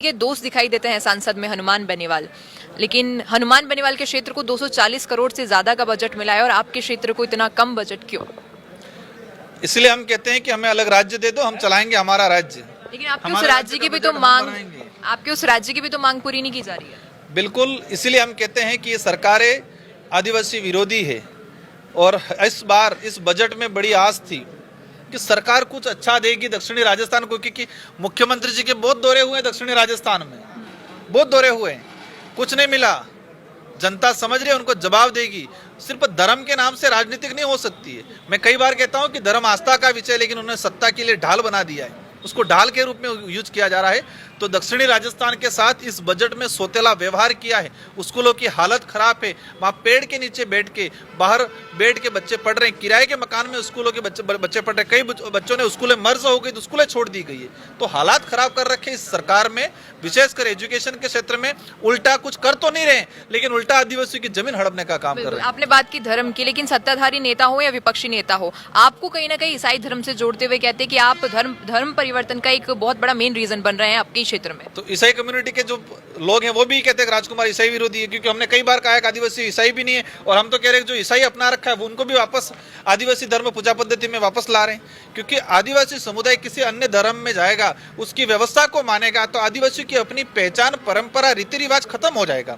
के दोस्त दिखाई देते हैं सांसद में हनुमान बेनीवाल, लेकिन हनुमान बेनीवाल के क्षेत्र को 240 करोड़ से ज्यादा का बजट मिला है और आपके क्षेत्र को इतना कम बजट क्यों? इसलिए हम कहते हैं कि हमें अलग राज्य दे दो, हम चलाएंगे हमारा राज्य। लेकिन आपके उस राज्य की भी तो मांग पूरी नहीं की जा रही है। बिल्कुल, इसीलिए हम कहते हैं कि ये सरकारें आदिवासी विरोधी है और इस बार इस बजट में बड़ी आस थी कि सरकार कुछ अच्छा देगी दक्षिणी राजस्थान को, क्योंकि मुख्यमंत्री जी के बहुत दौरे हुए हैं दक्षिणी राजस्थान में, बहुत दौरे हुए हैं, कुछ नहीं मिला। जनता समझ रही है उनको जवाब देगी। सिर्फ धर्म के नाम से राजनीतिक नहीं हो सकती है। मैं कई बार कहता हूं कि धर्म आस्था का विषय, लेकिन उन्होंने सत्ता के लिए ढाल बना दिया है, उसको ढाल के रूप में यूज किया जा रहा है। तो दक्षिणी राजस्थान के साथ इस बजट में सोतेला व्यवहार किया है। स्कूलों की हालत खराब है, वहाँ पेड़ के नीचे बैठ के, बाहर बैठ के बच्चे पढ़ रहे हैं, किराए के मकान में स्कूलों के बच्चे पढ़ रहे हैं। कई बच्चों ने स्कूलें मर्ज हो गई तो स्कूलें छोड़ दी गई है। तो हालात खराब कर रखे इस सरकार में, विशेषकर एजुकेशन के क्षेत्र में। उल्टा कुछ कर तो नहीं रहे, लेकिन उल्टा आदिवासियों की जमीन हड़पने का काम कर रहे हैं। आपने बात की धर्म की, लेकिन सत्ताधारी नेता हो या विपक्षी नेता हो, आपको कहीं ना कहीं ईसाई धर्म से जोड़ते हुए कहते हैं कि आप धर्म परिवर्तन का एक बहुत बड़ा मेन रीजन बन रहे हैं आपके क्षेत्र में। तो ईसाई कम्युनिटी के जो लोग हैं वो भी कहते हैं कि राजकुमार ईसाई विरोधी है, क्योंकि हमने कई बार कहा है कि आदिवासी ईसाई भी नहीं है, और हम तो कह रहे हैं जो ईसाई अपना रखा है वो उनको भी वापस आदिवासी धर्म पूजा पद्धति में वापस ला रहे हैं। क्योंकि आदिवासी समुदाय किसी अन्य धर्म में जाएगा, उसकी व्यवस्था को मानेगा, तो आदिवासी की अपनी पहचान, परंपरा, रीति रिवाज खत्म हो जाएगा।